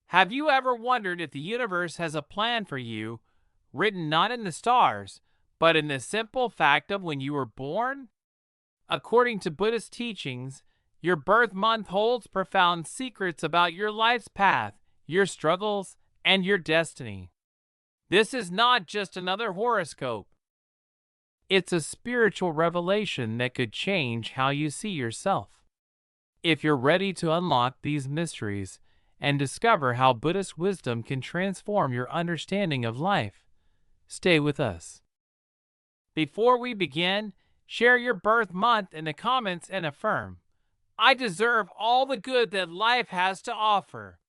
Have you ever wondered if the universe has a plan for you, written not in the stars, but in the simple fact of when you were born? According to Buddhist teachings, your birth month holds profound secrets about your life's path, your struggles, and your destiny. This is not just another horoscope. It's a spiritual revelation that could change how you see yourself. If you're ready to unlock these mysteries and discover how Buddhist wisdom can transform your understanding of life, stay with us. Before we begin, share your birth month in the comments and affirm, I deserve all the good that life has to offer.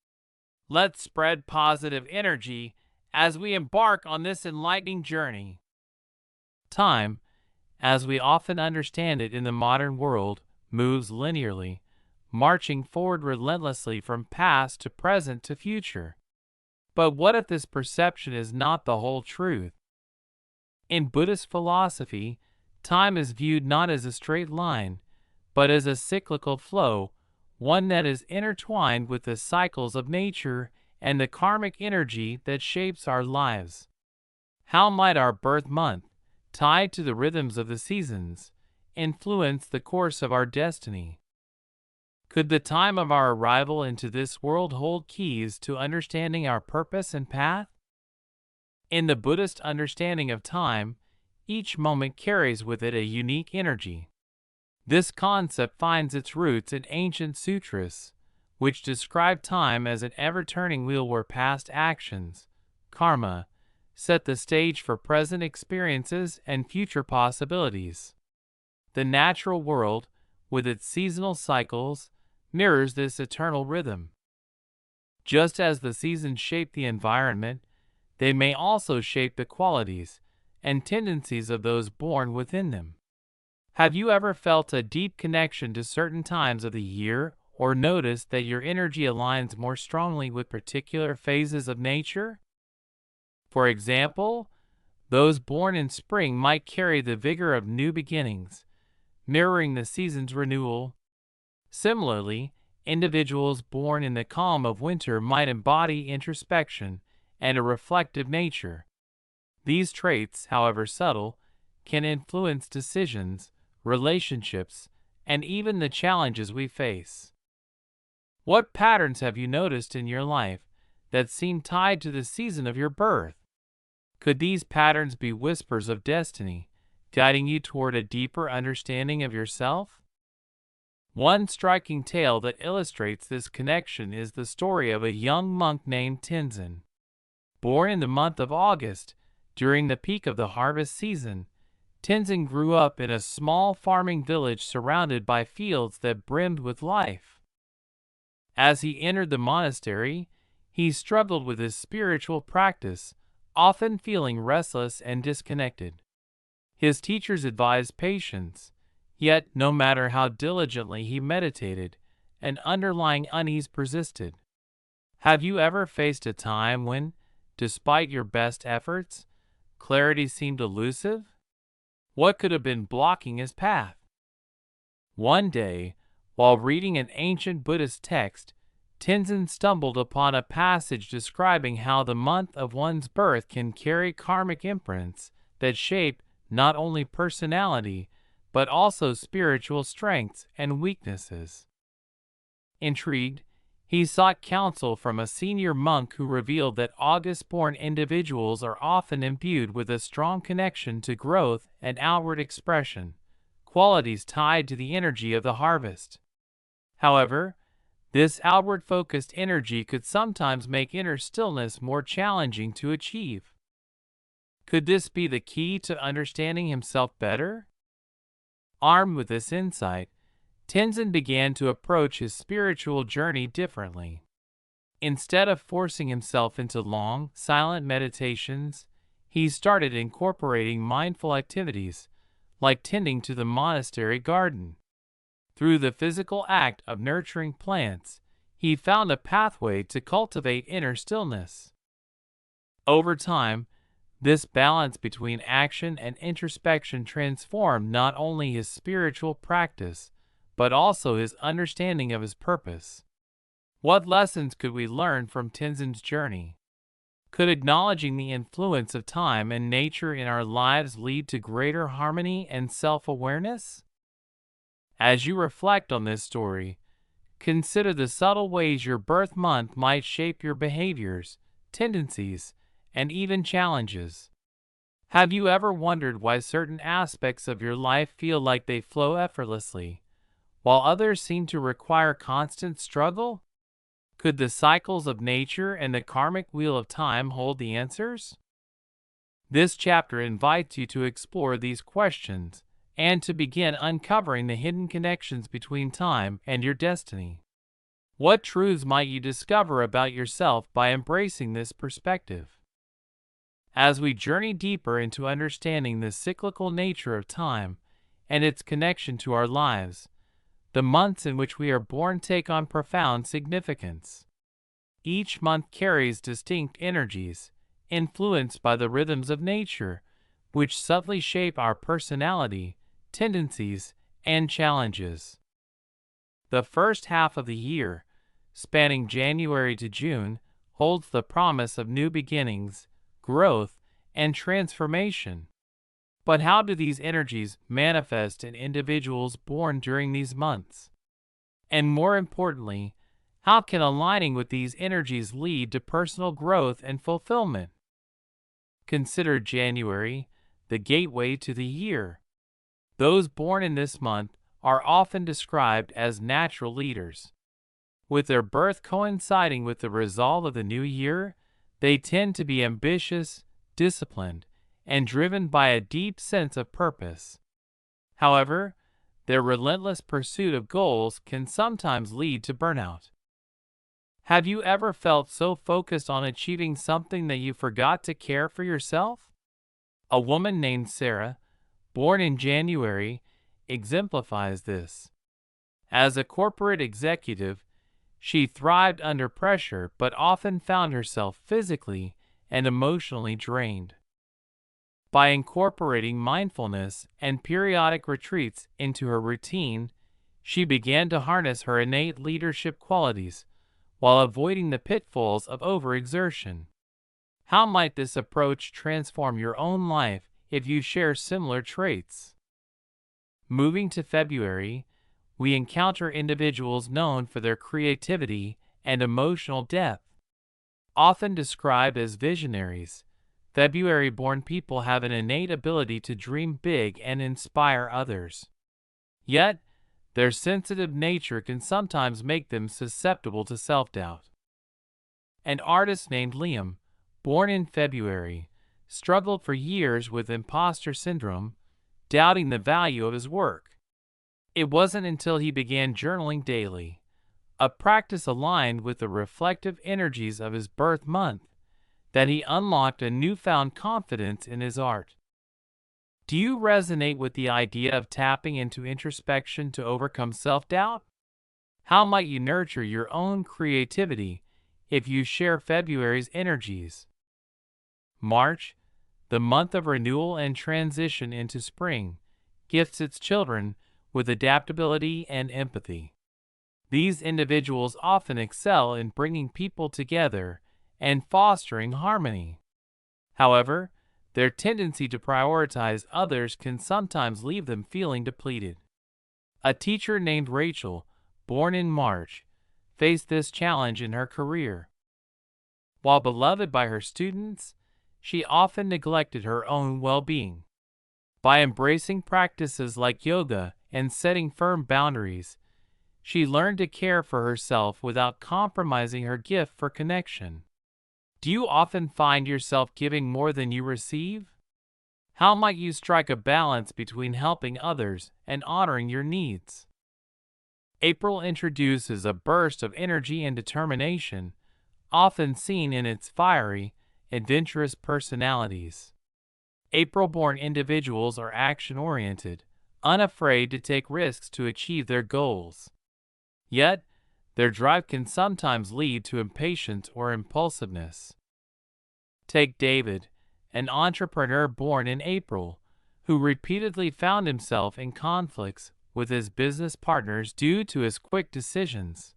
Let's spread positive energy as we embark on this enlightening journey. Time, as we often understand it in the modern world, moves linearly, marching forward relentlessly from past to present to future. But what if this perception is not the whole truth? In Buddhist philosophy, time is viewed not as a straight line, but as a cyclical flow, one that is intertwined with the cycles of nature and the karmic energy that shapes our lives. How might our birth month, tied to the rhythms of the seasons, influence the course of our destiny? Could the time of our arrival into this world hold keys to understanding our purpose and path? In the Buddhist understanding of time, each moment carries with it a unique energy. This concept finds its roots in ancient sutras, which describe time as an ever-turning wheel where past actions, karma, set the stage for present experiences and future possibilities. The natural world, with its seasonal cycles, mirrors this eternal rhythm. Just as the seasons shape the environment, they may also shape the qualities and tendencies of those born within them. Have you ever felt a deep connection to certain times of the year or noticed that your energy aligns more strongly with particular phases of nature? For example, those born in spring might carry the vigor of new beginnings, mirroring the season's renewal. Similarly, individuals born in the calm of winter might embody introspection and a reflective nature. These traits, however subtle, can influence decisions, relationships, and even the challenges we face. What patterns have you noticed in your life that seem tied to the season of your birth? Could these patterns be whispers of destiny, guiding you toward a deeper understanding of yourself? One striking tale that illustrates this connection is the story of a young monk named Tenzin. Born in the month of August, during the peak of the harvest season, Tenzin grew up in a small farming village surrounded by fields that brimmed with life. As he entered the monastery, he struggled with his spiritual practice, often feeling restless and disconnected. His teachers advised patience, yet no matter how diligently he meditated, an underlying unease persisted. Have you ever faced a time when, despite your best efforts, clarity seemed elusive? What could have been blocking his path? One day, while reading an ancient Buddhist text, Tenzin stumbled upon a passage describing how the month of one's birth can carry karmic imprints that shape not only personality, but also spiritual strengths and weaknesses. Intrigued, he sought counsel from a senior monk who revealed that August-born individuals are often imbued with a strong connection to growth and outward expression, qualities tied to the energy of the harvest. However, this outward-focused energy could sometimes make inner stillness more challenging to achieve. Could this be the key to understanding himself better? Armed with this insight, Tenzin began to approach his spiritual journey differently. Instead of forcing himself into long, silent meditations, he started incorporating mindful activities, like tending to the monastery garden. Through the physical act of nurturing plants, he found a pathway to cultivate inner stillness. Over time, this balance between action and introspection transformed not only his spiritual practice, but also his understanding of his purpose. What lessons could we learn from Tenzin's journey? Could acknowledging the influence of time and nature in our lives lead to greater harmony and self-awareness? As you reflect on this story, consider the subtle ways your birth month might shape your behaviors, tendencies, and even challenges. Have you ever wondered why certain aspects of your life feel like they flow effortlessly, while others seem to require constant struggle? Could the cycles of nature and the karmic wheel of time hold the answers? This chapter invites you to explore these questions and to begin uncovering the hidden connections between time and your destiny. What truths might you discover about yourself by embracing this perspective? As we journey deeper into understanding the cyclical nature of time and its connection to our lives, the months in which we are born take on profound significance. Each month carries distinct energies, influenced by the rhythms of nature, which subtly shape our personality, tendencies, and challenges. The first half of the year, spanning January to June, holds the promise of new beginnings, growth, and transformation. But how do these energies manifest in individuals born during these months? And more importantly, how can aligning with these energies lead to personal growth and fulfillment? Consider January, the gateway to the year. Those born in this month are often described as natural leaders. With their birth coinciding with the resolve of the new year, they tend to be ambitious, disciplined, and driven by a deep sense of purpose. However, their relentless pursuit of goals can sometimes lead to burnout. Have you ever felt so focused on achieving something that you forgot to care for yourself? A woman named Sarah, born in January, exemplifies this. As a corporate executive, she thrived under pressure but often found herself physically and emotionally drained. By incorporating mindfulness and periodic retreats into her routine, she began to harness her innate leadership qualities while avoiding the pitfalls of overexertion. How might this approach transform your own life if you share similar traits? Moving to February, we encounter individuals known for their creativity and emotional depth. Often described as visionaries, February-born people have an innate ability to dream big and inspire others. Yet, their sensitive nature can sometimes make them susceptible to self-doubt. An artist named Liam, born in February, struggled for years with imposter syndrome, doubting the value of his work. It wasn't until he began journaling daily, a practice aligned with the reflective energies of his birth month, that he unlocked a newfound confidence in his art. Do you resonate with the idea of tapping into introspection to overcome self-doubt? How might you nurture your own creativity if you share February's energies? March, the month of renewal and transition into spring, gifts its children with adaptability and empathy. These individuals often excel in bringing people together and fostering harmony. However, their tendency to prioritize others can sometimes leave them feeling depleted. A teacher named Rachel, born in March, faced this challenge in her career. While beloved by her students, she often neglected her own well-being. By embracing practices like yoga and setting firm boundaries, she learned to care for herself without compromising her gift for connection. Do you often find yourself giving more than you receive? How might you strike a balance between helping others and honoring your needs? April introduces a burst of energy and determination, often seen in its fiery, adventurous personalities. April-born individuals are action-oriented, unafraid to take risks to achieve their goals. Yet, their drive can sometimes lead to impatience or impulsiveness. Take David, an entrepreneur born in April, who repeatedly found himself in conflicts with his business partners due to his quick decisions.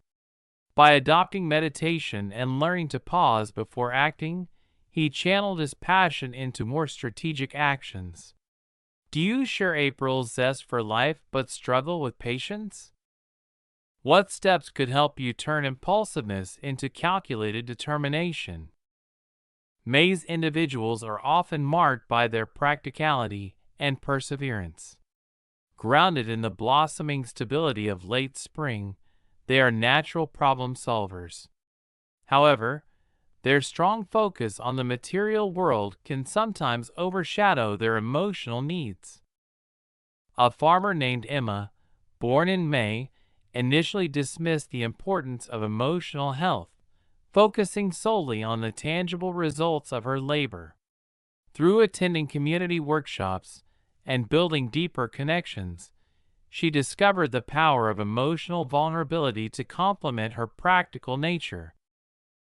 By adopting meditation and learning to pause before acting, he channeled his passion into more strategic actions. Do you share April's zest for life but struggle with patience? What steps could help you turn impulsiveness into calculated determination? May's individuals are often marked by their practicality and perseverance. Grounded in the blossoming stability of late spring, they are natural problem solvers. However, their strong focus on the material world can sometimes overshadow their emotional needs. A farmer named Emma, born in May, initially dismissed the importance of emotional health, focusing solely on the tangible results of her labor. Through attending community workshops and building deeper connections, she discovered the power of emotional vulnerability to complement her practical nature.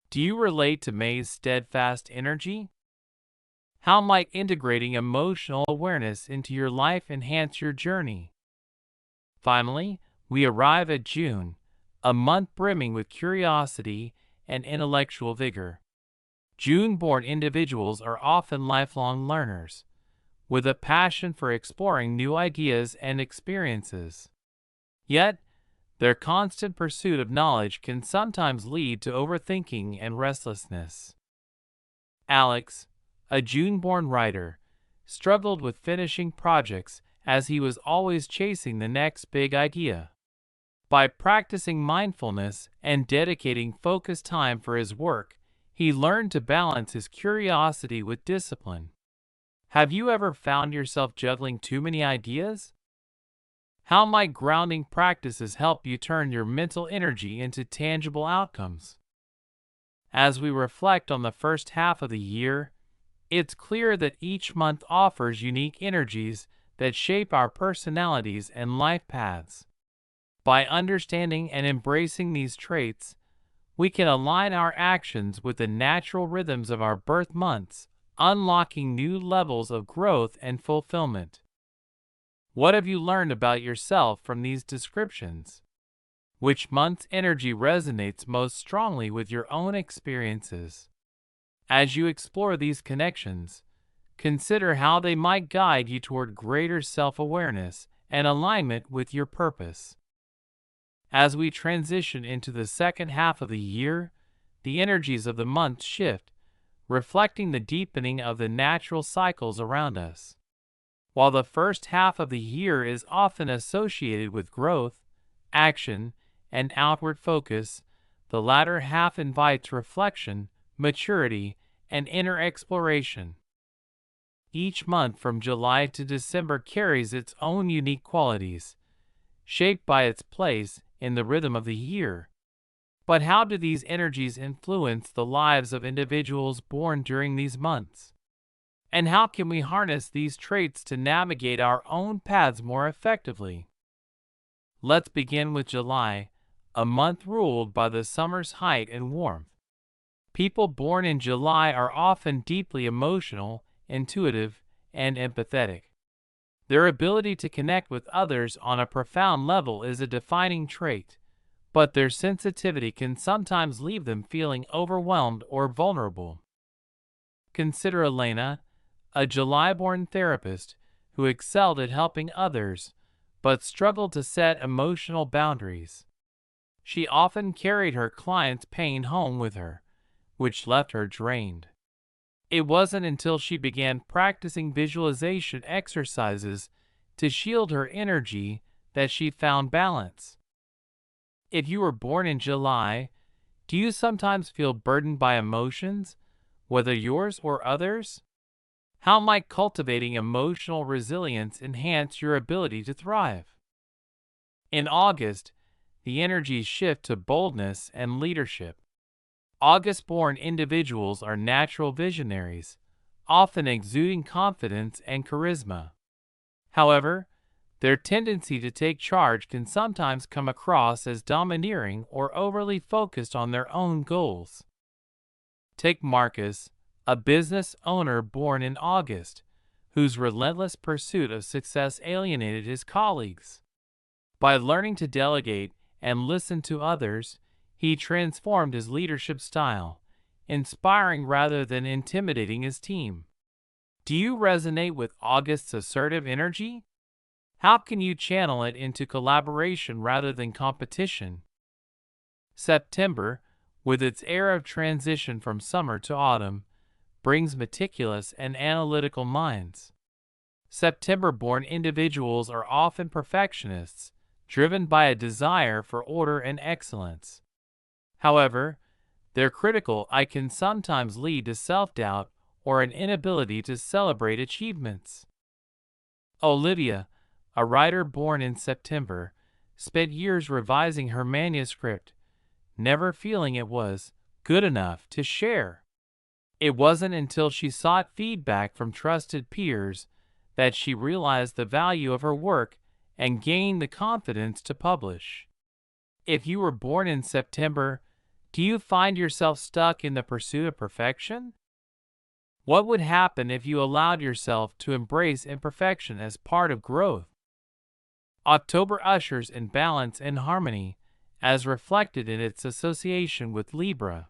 Do you relate to May's steadfast energy? How might integrating emotional awareness into your life enhance your journey? Finally, we arrive at June, a month brimming with curiosity and intellectual vigor. June-born individuals are often lifelong learners, with a passion for exploring new ideas and experiences. Yet, their constant pursuit of knowledge can sometimes lead to overthinking and restlessness. Alex, a June-born writer, struggled with finishing projects as he was always chasing the next big idea. By practicing mindfulness and dedicating focused time for his work, he learned to balance his curiosity with discipline. Have you ever found yourself juggling too many ideas? How might grounding practices help you turn your mental energy into tangible outcomes? As we reflect on the first half of the year, it's clear that each month offers unique energies that shape our personalities and life paths. By understanding and embracing these traits, we can align our actions with the natural rhythms of our birth months, unlocking new levels of growth and fulfillment. What have you learned about yourself from these descriptions? Which month's energy resonates most strongly with your own experiences? As you explore these connections, consider how they might guide you toward greater self-awareness and alignment with your purpose. As we transition into the second half of the year, the energies of the month shift, reflecting the deepening of the natural cycles around us. While the first half of the year is often associated with growth, action, and outward focus, the latter half invites reflection, maturity, and inner exploration. Each month from July to December carries its own unique qualities, shaped by its place in the rhythm of the year. But how do these energies influence the lives of individuals born during these months? And how can we harness these traits to navigate our own paths more effectively? Let's begin with July, a month ruled by the summer's height and warmth. People born in July are often deeply emotional, intuitive, and empathetic. Their ability to connect with others on a profound level is a defining trait, but their sensitivity can sometimes leave them feeling overwhelmed or vulnerable. Consider Elena, a July-born therapist who excelled at helping others, but struggled to set emotional boundaries. She often carried her clients' pain home with her, which left her drained. It wasn't until she began practicing visualization exercises to shield her energy that she found balance. If you were born in July, do you sometimes feel burdened by emotions, whether yours or others? How might cultivating emotional resilience enhance your ability to thrive? In August, the energies shift to boldness and leadership. August-born individuals are natural visionaries, often exuding confidence and charisma. However, their tendency to take charge can sometimes come across as domineering or overly focused on their own goals. Take Marcus, a business owner born in August, whose relentless pursuit of success alienated his colleagues. By learning to delegate and listen to others, He transformed his leadership style, inspiring rather than intimidating his team. Do you resonate with August's assertive energy? How can you channel it into collaboration rather than competition? September, with its era of transition from summer to autumn, brings meticulous and analytical minds. September-born individuals are often perfectionists, driven by a desire for order and excellence. However, their critical eye can sometimes lead to self-doubt or an inability to celebrate achievements. Olivia, a writer born in September, spent years revising her manuscript, never feeling it was good enough to share. It wasn't until she sought feedback from trusted peers that she realized the value of her work and gained the confidence to publish. If you were born in September, do you find yourself stuck in the pursuit of perfection? What would happen if you allowed yourself to embrace imperfection as part of growth? October ushers in balance and harmony, as reflected in its association with Libra.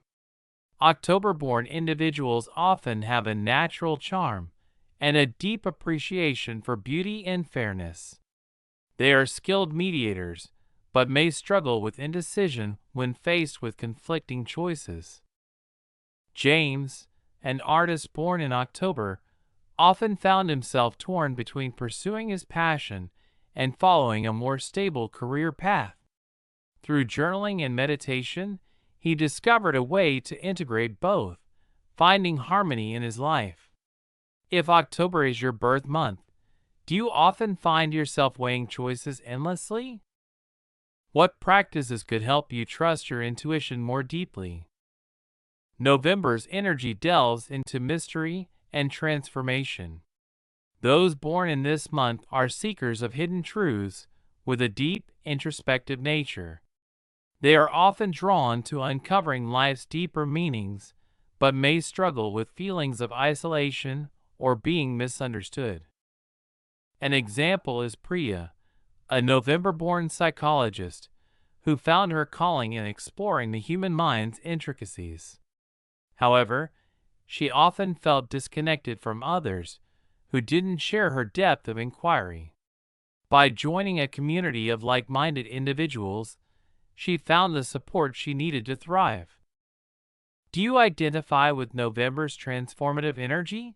October-born individuals often have a natural charm and a deep appreciation for beauty and fairness. They are skilled mediators, but may struggle with indecision when faced with conflicting choices. James, an artist born in October, often found himself torn between pursuing his passion and following a more stable career path. Through journaling and meditation, he discovered a way to integrate both, finding harmony in his life. If October is your birth month, do you often find yourself weighing choices endlessly? What practices could help you trust your intuition more deeply? November's energy delves into mystery and transformation. Those born in this month are seekers of hidden truths with a deep, introspective nature. They are often drawn to uncovering life's deeper meanings, but may struggle with feelings of isolation or being misunderstood. An example is Priya, a November-born psychologist who found her calling in exploring the human mind's intricacies. However, she often felt disconnected from others who didn't share her depth of inquiry. By joining a community of like-minded individuals, she found the support she needed to thrive. Do you identify with November's transformative energy?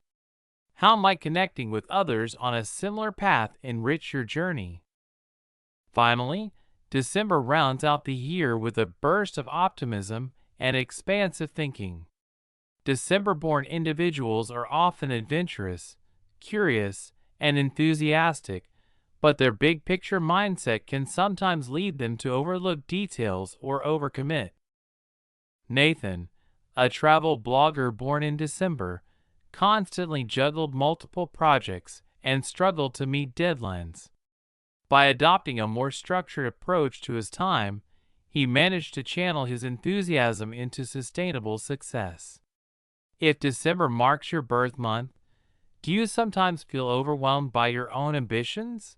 How might connecting with others on a similar path enrich your journey? Finally, December rounds out the year with a burst of optimism and expansive thinking. December-born individuals are often adventurous, curious, and enthusiastic, but their big-picture mindset can sometimes lead them to overlook details or overcommit. Nathan, a travel blogger born in December, constantly juggled multiple projects and struggled to meet deadlines. By adopting a more structured approach to his time, he managed to channel his enthusiasm into sustainable success. If December marks your birth month, do you sometimes feel overwhelmed by your own ambitions?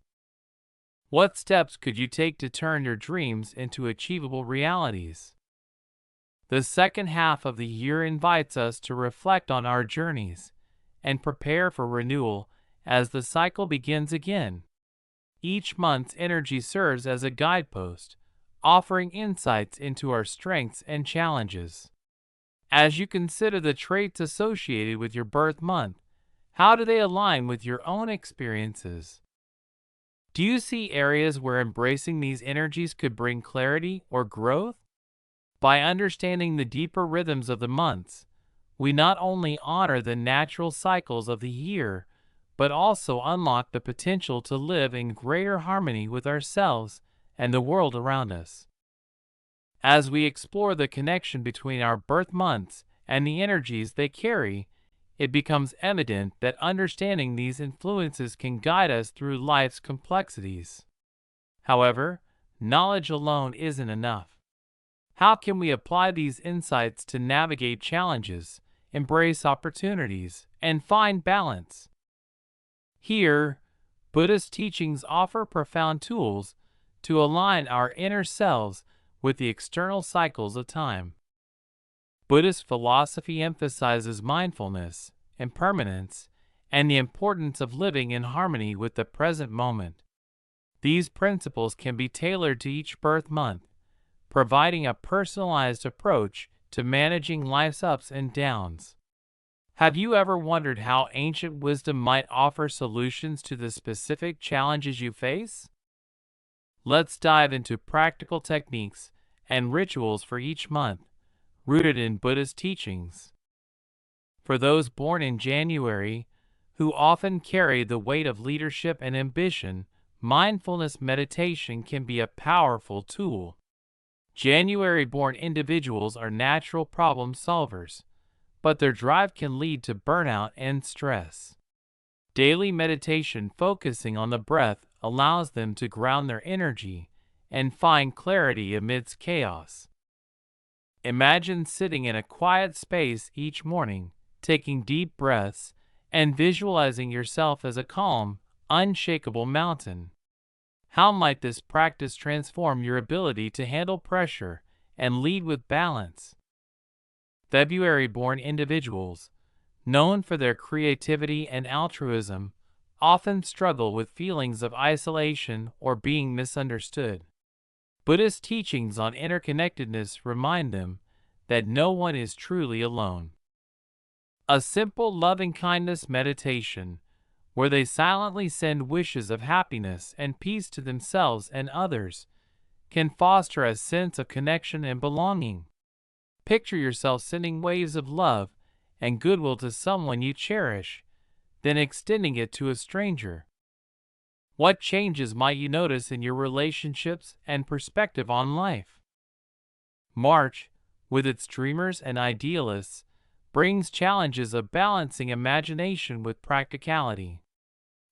What steps could you take to turn your dreams into achievable realities? The second half of the year invites us to reflect on our journeys and prepare for renewal as the cycle begins again. Each month's energy serves as a guidepost, offering insights into our strengths and challenges. As you consider the traits associated with your birth month, how do they align with your own experiences? Do you see areas where embracing these energies could bring clarity or growth? By understanding the deeper rhythms of the months, we not only honor the natural cycles of the year, but also unlock the potential to live in greater harmony with ourselves and the world around us. As we explore the connection between our birth months and the energies they carry, it becomes evident that understanding these influences can guide us through life's complexities. However, knowledge alone isn't enough. How can we apply these insights to navigate challenges, embrace opportunities, and find balance? Here, Buddhist teachings offer profound tools to align our inner selves with the external cycles of time. Buddhist philosophy emphasizes mindfulness, impermanence, and the importance of living in harmony with the present moment. These principles can be tailored to each birth month, providing a personalized approach to managing life's ups and downs. Have you ever wondered how ancient wisdom might offer solutions to the specific challenges you face? Let's dive into practical techniques and rituals for each month, rooted in Buddhist teachings. For those born in January, who often carry the weight of leadership and ambition, mindfulness meditation can be a powerful tool. January-born individuals are natural problem solvers, but their drive can lead to burnout and stress. Daily meditation focusing on the breath allows them to ground their energy and find clarity amidst chaos. Imagine sitting in a quiet space each morning, taking deep breaths, and visualizing yourself as a calm, unshakable mountain. How might this practice transform your ability to handle pressure and lead with balance? February-born individuals, known for their creativity and altruism, often struggle with feelings of isolation or being misunderstood. Buddhist teachings on interconnectedness remind them that no one is truly alone. A simple loving-kindness meditation, where they silently send wishes of happiness and peace to themselves and others, can foster a sense of connection and belonging. Picture yourself sending waves of love and goodwill to someone you cherish, then extending it to a stranger. What changes might you notice in your relationships and perspective on life? March, with its dreamers and idealists, brings challenges of balancing imagination with practicality.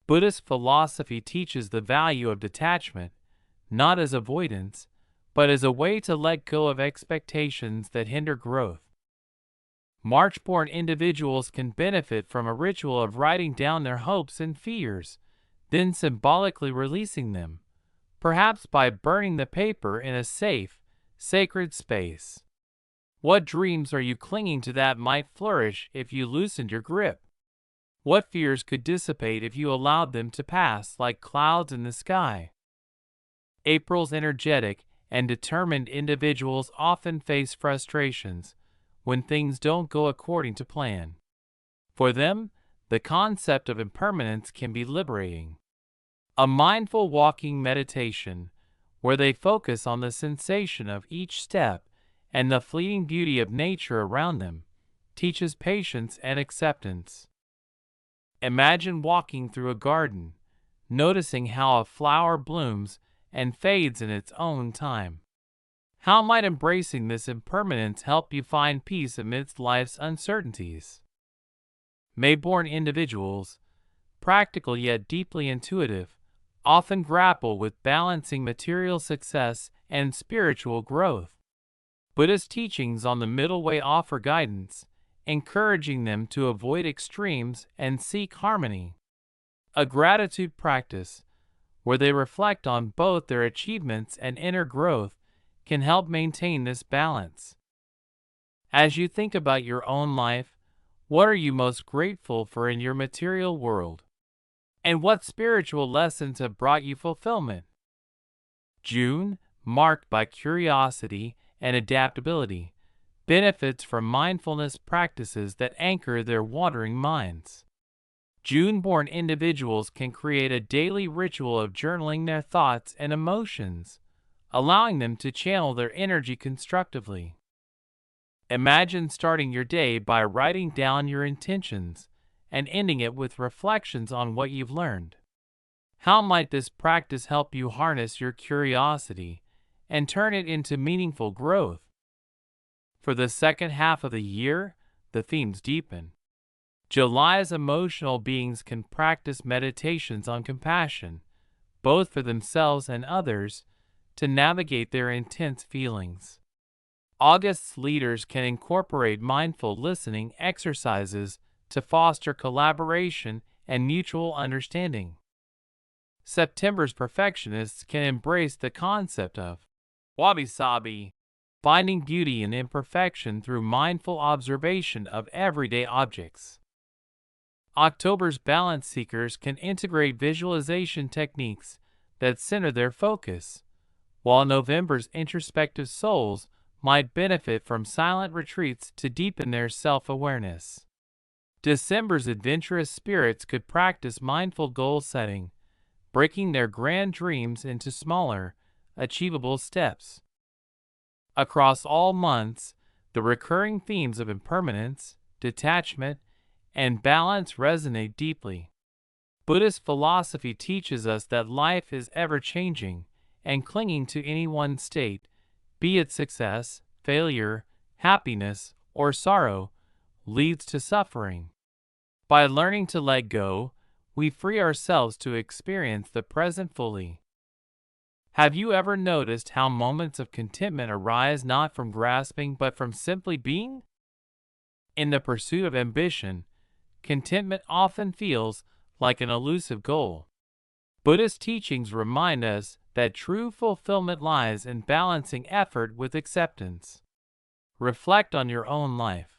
Buddhist philosophy teaches the value of detachment, not as avoidance, but as a way to let go of expectations that hinder growth. March-born individuals can benefit from a ritual of writing down their hopes and fears, then symbolically releasing them, perhaps by burning the paper in a safe, sacred space. What dreams are you clinging to that might flourish if you loosened your grip? What fears could dissipate if you allowed them to pass like clouds in the sky? April's energetic and determined individuals often face frustrations when things don't go according to plan. For them, the concept of impermanence can be liberating. A mindful walking meditation, where they focus on the sensation of each step and the fleeting beauty of nature around them, teaches patience and acceptance. Imagine walking through a garden, noticing how a flower blooms and fades in its own time. How might embracing this impermanence help you find peace amidst life's uncertainties? May-born individuals, practical yet deeply intuitive, often grapple with balancing material success and spiritual growth. Buddhist teachings on the middle way offer guidance, encouraging them to avoid extremes and seek harmony. A gratitude practice, where they reflect on both their achievements and inner growth, can help maintain this balance. As you think about your own life, what are you most grateful for in your material world? And what spiritual lessons have brought you fulfillment? June, marked by curiosity and adaptability, benefits from mindfulness practices that anchor their wandering minds. June-born individuals can create a daily ritual of journaling their thoughts and emotions, allowing them to channel their energy constructively. Imagine starting your day by writing down your intentions and ending it with reflections on what you've learned. How might this practice help you harness your curiosity and turn it into meaningful growth? For the second half of the year, the themes deepen. July's emotional beings can practice meditations on compassion, both for themselves and others, to navigate their intense feelings. August's leaders can incorporate mindful listening exercises to foster collaboration and mutual understanding. September's perfectionists can embrace the concept of Wabi-sabi, finding beauty in imperfection through mindful observation of everyday objects. October's balance seekers can integrate visualization techniques that center their focus, while November's introspective souls might benefit from silent retreats to deepen their self-awareness. December's adventurous spirits could practice mindful goal setting, breaking their grand dreams into smaller, achievable steps. Across all months, the recurring themes of impermanence, detachment, and balance resonate deeply. Buddhist philosophy teaches us that life is ever-changing, and clinging to any one state, be it success, failure, happiness, or sorrow, leads to suffering. By learning to let go, we free ourselves to experience the present fully. Have you ever noticed how moments of contentment arise not from grasping but from simply being? In the pursuit of ambition, contentment often feels like an elusive goal. Buddhist teachings remind us that true fulfillment lies in balancing effort with acceptance. Reflect on your own life.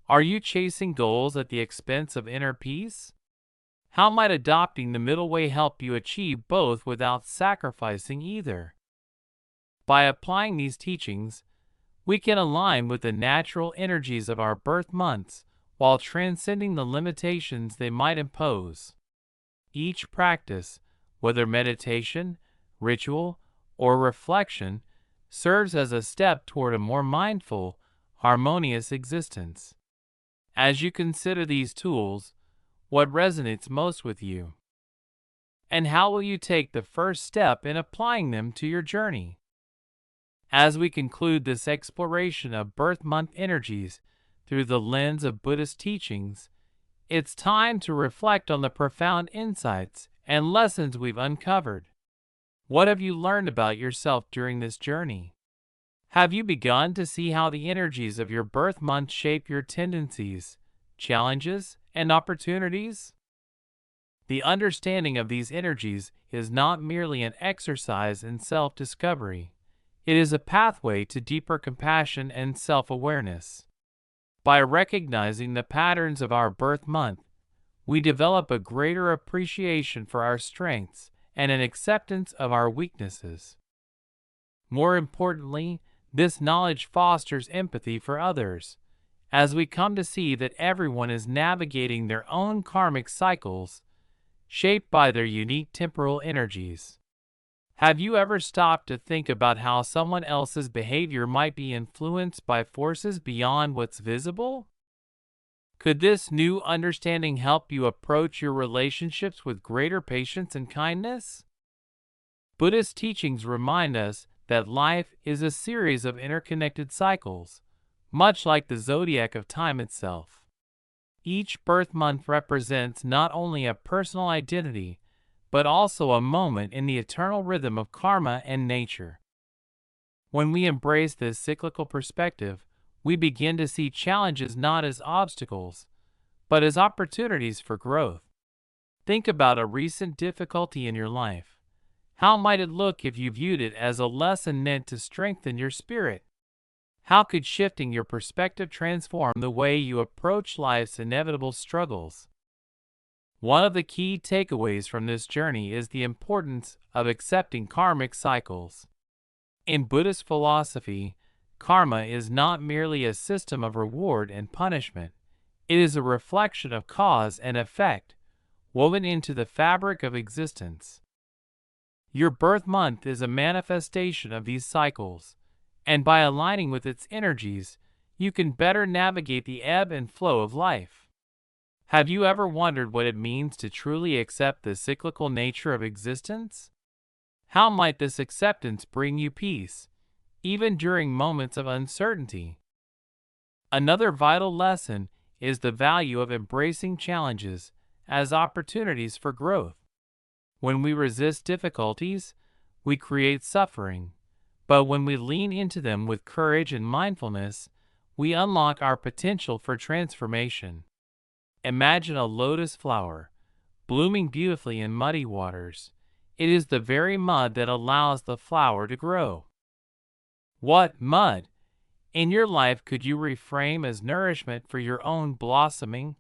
Are you chasing goals at the expense of inner peace? How might adopting the middle way help you achieve both without sacrificing either? By applying these teachings, we can align with the natural energies of our birth months while transcending the limitations they might impose. Each practice, whether meditation, ritual, or reflection, serves as a step toward a more mindful, harmonious existence. As you consider these tools, what resonates most with you? And how will you take the first step in applying them to your journey? As we conclude this exploration of birth month energies through the lens of Buddhist teachings, it's time to reflect on the profound insights and lessons we've uncovered. What have you learned about yourself during this journey? Have you begun to see how the energies of your birth month shape your tendencies, challenges, and opportunities? The understanding of these energies is not merely an exercise in self-discovery. It is a pathway to deeper compassion and self-awareness. By recognizing the patterns of our birth month, we develop a greater appreciation for our strengths and an acceptance of our weaknesses. More importantly, this knowledge fosters empathy for others, as we come to see that everyone is navigating their own karmic cycles, shaped by their unique temporal energies. Have you ever stopped to think about how someone else's behavior might be influenced by forces beyond what's visible? Could this new understanding help you approach your relationships with greater patience and kindness? Buddhist teachings remind us that life is a series of interconnected cycles, much like the zodiac of time itself. Each birth month represents not only a personal identity, but also a moment in the eternal rhythm of karma and nature. When we embrace this cyclical perspective, we begin to see challenges not as obstacles, but as opportunities for growth. Think about a recent difficulty in your life. How might it look if you viewed it as a lesson meant to strengthen your spirit? How could shifting your perspective transform the way you approach life's inevitable struggles? One of the key takeaways from this journey is the importance of accepting karmic cycles. In Buddhist philosophy, karma is not merely a system of reward and punishment. It is a reflection of cause and effect, woven into the fabric of existence. Your birth month is a manifestation of these cycles, and by aligning with its energies, you can better navigate the ebb and flow of life. Have you ever wondered what it means to truly accept the cyclical nature of existence? How might this acceptance bring you peace, even during moments of uncertainty? Another vital lesson is the value of embracing challenges as opportunities for growth. When we resist difficulties, we create suffering, but when we lean into them with courage and mindfulness, we unlock our potential for transformation. Imagine a lotus flower, blooming beautifully in muddy waters. It is the very mud that allows the flower to grow. What mud in your life could you reframe as nourishment for your own blossoming?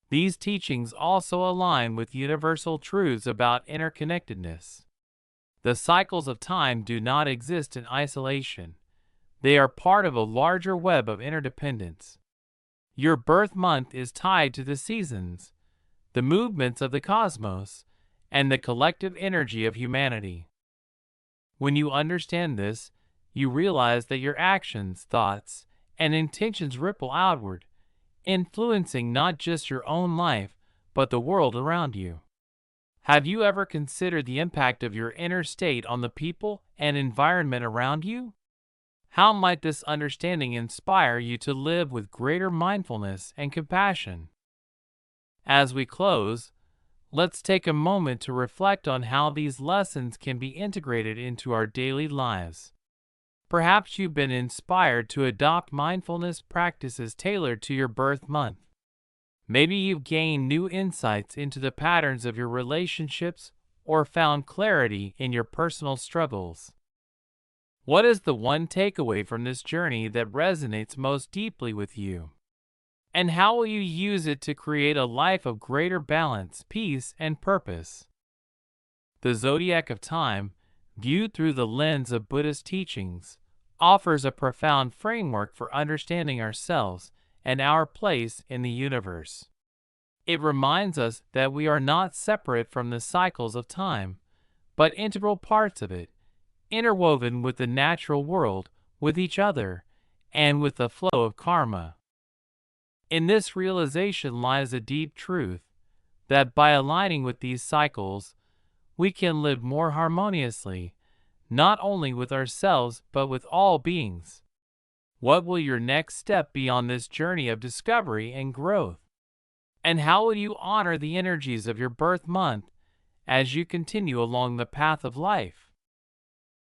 These teachings also align with universal truths about interconnectedness. The cycles of time do not exist in isolation. They are part of a larger web of interdependence. Your birth month is tied to the seasons, the movements of the cosmos, and the collective energy of humanity. When you understand this, you realize that your actions, thoughts, and intentions ripple outward, influencing not just your own life, but the world around you. Have you ever considered the impact of your inner state on the people and environment around you? How might this understanding inspire you to live with greater mindfulness and compassion? As we close, let's take a moment to reflect on how these lessons can be integrated into our daily lives. Perhaps you've been inspired to adopt mindfulness practices tailored to your birth month. Maybe you've gained new insights into the patterns of your relationships or found clarity in your personal struggles. What is the one takeaway from this journey that resonates most deeply with you? And how will you use it to create a life of greater balance, peace, and purpose? The zodiac of time, viewed through the lens of Buddhist teachings, offers a profound framework for understanding ourselves and our place in the universe. It reminds us that we are not separate from the cycles of time, but integral parts of it, interwoven with the natural world, with each other, and with the flow of karma. In this realization lies a deep truth, that by aligning with these cycles, we can live more harmoniously, not only with ourselves but with all beings. What will your next step be on this journey of discovery and growth? And how will you honor the energies of your birth month as you continue along the path of life?